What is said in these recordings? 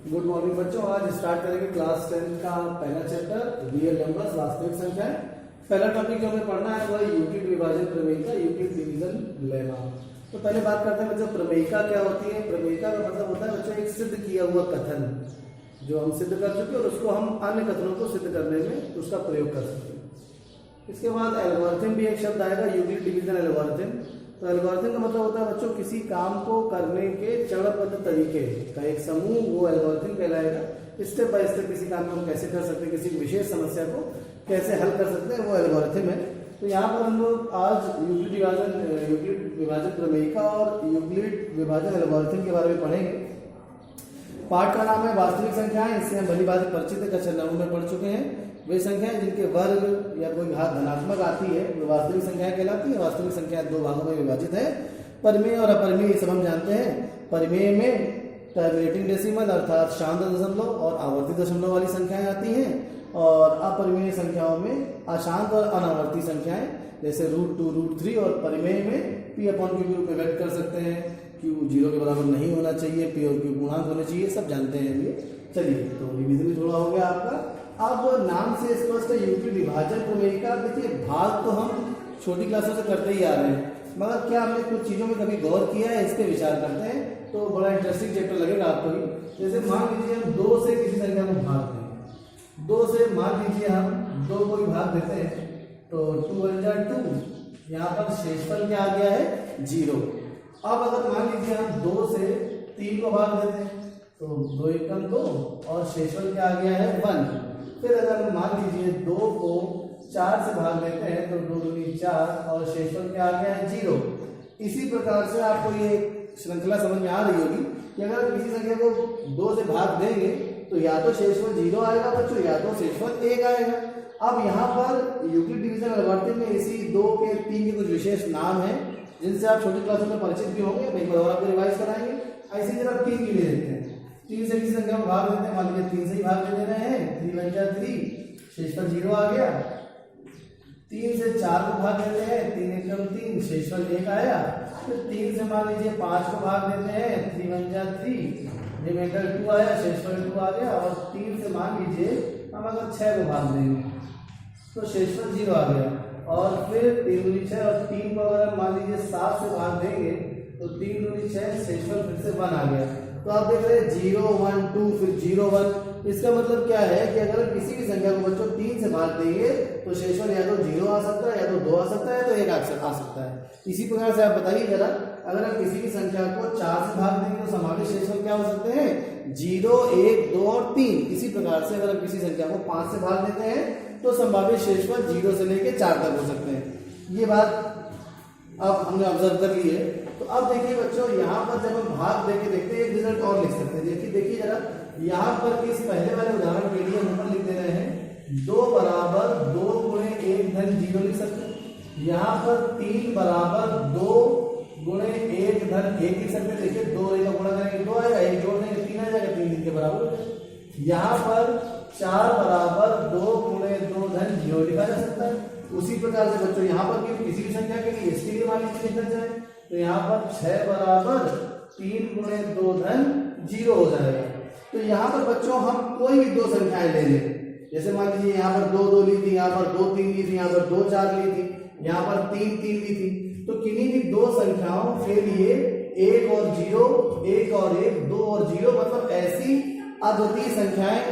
Good morning बच्चों। आज start करेंगे क्लास 10 का पहला चैप्टर रियल नंबर्स, वास्तविक संख्याएं। पहला टॉपिक जो हमें पढ़ना है वह यूक्लिड विभाजन प्रमेयिका, यूक्लिड डिवीजन लेमा। तो पहले बात करते हैं बच्चों प्रमेयिका क्या होती है। प्रमेयिका का मतलब होता है बच्चों एक सिद्ध किया हुआ कथन जो हम सिद्ध कर चुके और उसको हम अन्य कथनों को सिद्ध करने में उसका प्रयोग कर सकते हैं। इसके बाद एल्गोरिथम भी एक शब्द आएगा, यूक्लिड डिवीजन एल्गोरिथम। तो एल्गोरिथम का मतलब होता है बच्चों किसी काम को करने के चरणबद्ध तरीके का एक समूह, वो एल्गोरिथम कहलाएगा। स्टेप बाय स्टेप किसी काम को हम कैसे कर सकते हैं, किसी विशेष समस्या को कैसे हल कर सकते हैं, वो एल्गोरिथम है। तो यहाँ पर हम लोग आज यूक्लिड विभाजन प्रमेयिका और यूक्लिड विभाजन एल्गोरिथम के बारे में पढ़ेंगे। पाठ का नाम है वास्तविक संख्याएं। इससे हम भली भांति परिचित है, कक्षा 9 में पढ़ चुके हैं। वे संख्याएं जिनके वर्ग या कोई घात धनात्मक आती है वो वास्तविक संख्याएं कहलाती है। वास्तविक संख्याएं दो भागों में विभाजित है, परिमेय और अपरिमेय। सब हम जानते हैं। परिमेय में टर्मिनेटिंग डेसिमल अर्थात शांत दशमलव और आवर्ती दशमलव वाली संख्याएं आती हैं, और अपरिमेय संख्याओं में अशांत और अनावर्ती संख्याएं जैसे √2, √3। और परिमेय में p/q के रूप में व्यक्त कर सकते हैं। q 0 के बराबर नहीं होना चाहिए, p और q पूर्णांक होने चाहिए, सब जानते हैं ये। चलिए, तो रिवीजन भी थोड़ा हो गया आपका। अब नाम से स्पष्ट है यूक्लिड विभाजन प्रमेयिका। देखिए, भाग तो हम छोटी क्लासों से करते ही आ रहे हैं, मगर क्या हमने कुछ चीजों में कभी गौर किया है, इस पे विचार करते हैं तो बड़ा इंटरेस्टिंग चैप्टर लगेगा आपको ही। जैसे मान लीजिए हम 2 से किसी संख्या को भाग दें। 2 से मान लीजिए हम 2 को भाग देते हैं तो 2 × 2, यहाँ पर शेषफल क्या आ गया है 0। अब अगर मान लीजिए हम 2 से 3 को भाग देते हैं तो 2 × 2 और शेषफल क्या आ गया है 1। फिर अगर हम मान लीजिए 2 को 4 से भाग देते हैं तो 2 दूनी 4 और शेषफल क्या आ गया है 0। इसी प्रकार से आपको ये श्रृंखला समझ में आ रही होगी कि अगर किसी संख्या को 2 से भाग देंगे तो या तो शेषफल 0 आएगा बच्चों, या तो शेषफल 1 आएगा। अब यहाँ पर यूक्लिड डिवीजन एल्गोरिथम में इसी 2 के 3 के कुछ विशेष नाम हैं जिनसे आप छोटी क्लासों में परिचित भी होंगे। एक बार और आपको रिवाइज कराएंगे। ऐसी जरा 3 के लिए देखते हैं। 3 से किसी संख्या में भाग देते हैं, मान लीजिए 3 से ही भाग दे रहे हैं। 3 × 3, शेषफल 0 आ गया। 3 से 4 को भाग देते हैं, 3 × 3, शेषफल 1 आया। फिर 3 से मान लीजिए 5 को भाग देते हैं, 3 × 3, रिमाइंडर 2 आया, शेषफल 2 आ गया। और 3 से मान लीजिए हम अगर 6 को भाग देंगे तो शेषफल 0 आ गया। और फिर 3 दूनी 6 और 3 को अगर हम मान लीजिए 7 से भाग देंगे तो 3 दूनी 6, शेषफल फिर से 1 आ गया। तो आप देख रहे हैं 0, 1, 2, फिर 0, 1। इसका मतलब क्या है कि अगर किसी भी संख्या को बच्चों 3 से भाग देंगे तो शेषफल या तो 0 आ सकता है, या तो 2 आ सकता है, या तो 1 आ सकता है। इसी प्रकार से आप बताइए जरा, अगर आप किसी भी संख्या को 4 से भाग देंगे तो संभावित शेषफल क्या हो सकते हैं 0, 1, 2 और 3। इसी प्रकार से अगर आप किसी संख्या को 5 से भाग देते हैं तो संभावित शेषफल 0 से लेकर 4 तक हो सकते हैं। ये बात अब हमने ऑब्जर्व कर ली है। तो अब देखिए बच्चों, यहाँ पर जब हम भाग देके देखते हैं एक रिजल्ट और लिख सकते हैं। देखिए जरा, यहाँ पर इस पहले वाले उदाहरण के लिए हम ऊपर लिख दे रहे हैं 2 बराबर 2 × 1 धन 0 लिख सकते हैं। यहाँ पर 3 बराबर 2 × 1 धन 1 लिख सकते हैं। देखिए 2 का गुणा करेंगे 2 आएगा, 1 जोड़ देंगे 3 आ जाएगा, 3 के बराबर हो जाएगा। यहाँ पर 4 बराबर 2 × 2 धन 0 लिखा जा सकता है। उसी प्रकार से बच्चों यहाँ पर किसी भी संख्या के लिए इसके लिए मान लीजिए लिखा जाए तो यहाँ पर 6 बराबर 3 × 2 धन 0 हो जाएगा। तो यहाँ पर बच्चों हम कोई भी 2 संख्याएं ले लें। जैसे मान लीजिए यहाँ पर 2, 2 ली थी, यहाँ पर 2, 3 ली थी, यहाँ पर 2, 4 ली थी, यहाँ पर 3, 3 ली थी। तो किन्हीं भी 2 संख्याओं के लिए 1 और 0, 1 और 1, 2 और 0, मतलब ऐसी अद्वितीय संख्याएं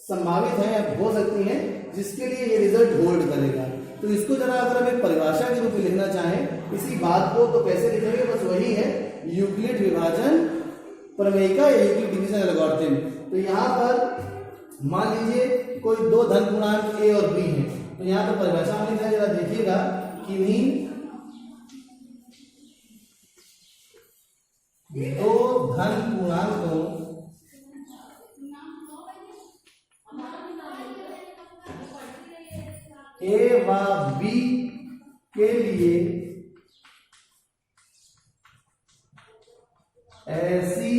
संभावित है या हो सकती हैं जिसके लिए ये रिजल्ट होल्ड करेगा। तो इसको जरा अगर हम एक परिभाषा के रूप में लिखना चाहें इसी बात को, तो कैसे लिखेंगे, बस वही है यूक्लिड विभाजन प्रमेयिका या यूक्लिड डिवीजन एल्गोरिथम। तो यहाँ पर मान लीजिए कोई 2 धन पूर्णांक a और b है, तो यहाँ पर परिभाषा में लिखा है, जरा देखिएगा, किन्हीं 2 धन पूर्णांकों a व b के लिए ऐसी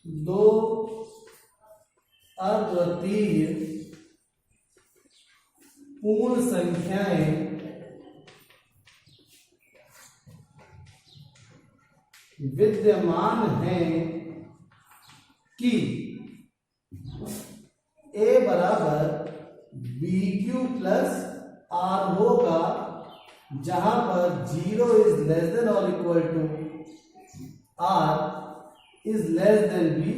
दो अद्वितीय पूर्ण संख्याएं विद्यमान है कि a बराबर बी क्यू प्लस आर होगा, जहां पर 0 इज लेस देन और equal to r is less than b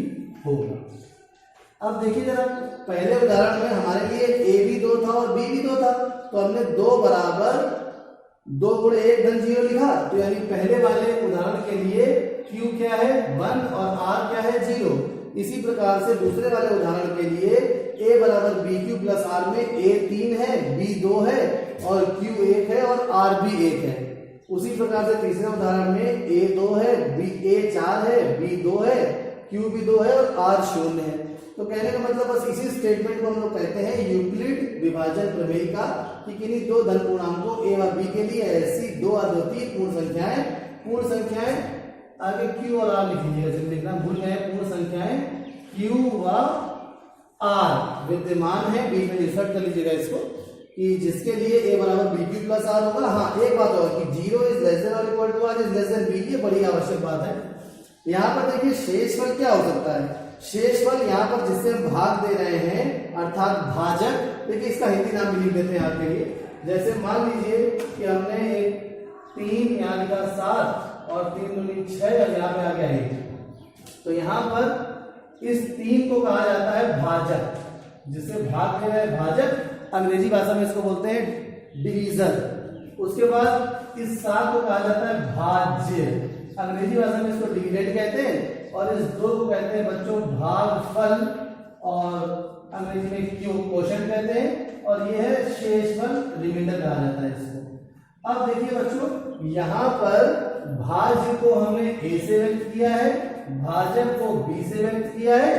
होगा। अब देखिए जरा, पहले उदाहरण में हमारे लिए a भी 2 था और b भी 2 था, तो हमने 2 बराबर 2 गुणे 1 धन 0 लिखा। तो यानी पहले वाले उदाहरण के लिए q क्या है 1 और r क्या है 0। इसी प्रकार से दूसरे वाले उदाहरण के लिए a बराबर बी क्यू प्लस आर में a 3 है, b 2 है और q 1 है और r भी 1 है। उसी प्रकार से तीसरे उदाहरण में a 2 है, a 4 है, b 2 है, q भी 2 है और r 0 है। तो कहने का मतलब बस इसी स्टेटमेंट को हम लोग कहते हैं यूक्लिड विभाजन प्रमेय का, कि किन्हीं दो धन पूर्णांकों a और b के लिए ऐसी 2 अद्वितीय पूर्ण संख्याएं आगे q और r लिख लीजिएगा, जब लिखना भूल गए, पूर्ण संख्याएं q व r विद्यमान है। बीच में इंसर्ट कर लीजिएगा इसको, कि जिसके लिए a बराबर बी क्यू प्लस आर होगा। हाँ, एक बात और कि 0 इज लेस देन और equal to r is less than b, ये बड़ी आवश्यक बात है। यहाँ पर देखिए शेषफल क्या हो सकता है। शेषफल यहाँ पर जिससे हम भाग दे रहे हैं अर्थात भाजक, देखिए इसका हिंदी नाम भी लिख देते हैं आपके लिए। जैसे मान लीजिए कि हमने एक 3 यहाँ लिखा 7 और 3 दूनी 6 और यहाँ पे आ गया 1। तो यहाँ पर इस 3 को कहा जाता है भाजक, जिससे भाग दे रहे हैं भाजक, अंग्रेजी भाषा में इसको बोलते हैं डिवीजन। उसके बाद इस 7 को कहा जाता है भाज्य, अंग्रेजी भाषा में इसको डिविडेंड कहते हैं। और इस 2 को कहते हैं बच्चों भागफल, और अंग्रेजी में क्वोशंट कहते हैं। और ये है शेषफल, रिमाइंडर कहा जाता है इसको। अब देखिए बच्चों, यहाँ पर भाज्य को हमने a से व्यक्त किया है, भाजक को b से व्यक्त किया है,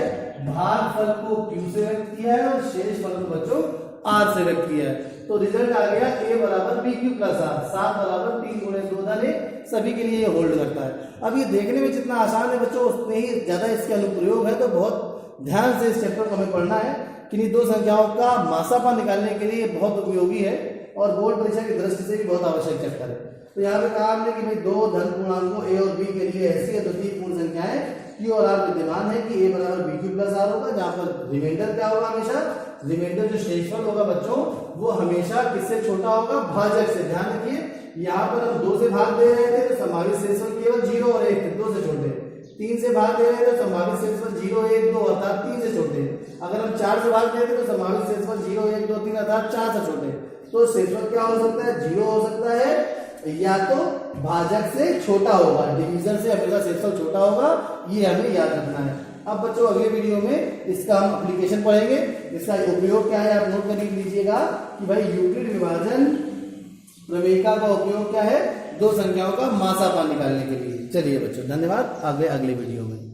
भागफल को q से व्यक्त किया है और शेषफल को बच्चों r से व्यक्त किया है। तो रिजल्ट आ गया a बराबर बी क्यू प्लस आर, 7 बराबर 3 गुणे 2 धन 1, सभी के लिए ये होल्ड करता है। अब ये देखने में जितना आसान है बच्चों, उतने ही ज्यादा इसके अनुप्रयोग है। तो बहुत ध्यान से इस चैप्टर को हमें पढ़ना है, किन्हीं दो संख्याओं का मासापा निकालने के लिए बहुत उपयोगी है और बोर्ड परीक्षा की दृष्टि से भी बहुत आवश्यक चैप्टर है। तो यहाँ पे कहा हमने कि भाई 2 धन पूर्णांकों a और b के लिए ऐसी अद्वितीय पूर्ण संख्याएं q और r विद्यमान है कि a बराबर बी क्यू प्लस आर होगा, जहां पर रिमाइंडर क्या होगा, हमेशा रिमाइंडर जो शेषफल होगा बच्चों वो हमेशा किससे छोटा होगा, भाजक से। ध्यान रखिए, यहाँ पर हम 2 से भाग दे रहे थे तो संभावित शेषफल केवल 0 और 1 थे, 2 से छोटे। 3 से भाग दे रहे थे तो संभावित शेषफल 0, 1, 2 अर्थात 3 से छोटे। अगर हम 4 से भाग दे रहे थे तो संभावित शेषफल 0, 1, 2, 3 अर्थात 4 से छोटे। तो शेषफल क्या हो सकता है, 0 हो सकता है, या तो भाजक से छोटा होगा, डिवीजन से हमेशा शेषफल छोटा होगा, ये हमें याद रखना है। अब बच्चों अगले वीडियो में इसका हम एप्लीकेशन पढ़ेंगे, इसका उपयोग क्या है आप नोट कर लीजिएगा कि भाई यूक्लिड विभाजन प्रमेयिका का उपयोग क्या है, दो संख्याओं का मासापा निकालने के लिए। चलिए बच्चों, धन्यवाद, अगले वीडियो में।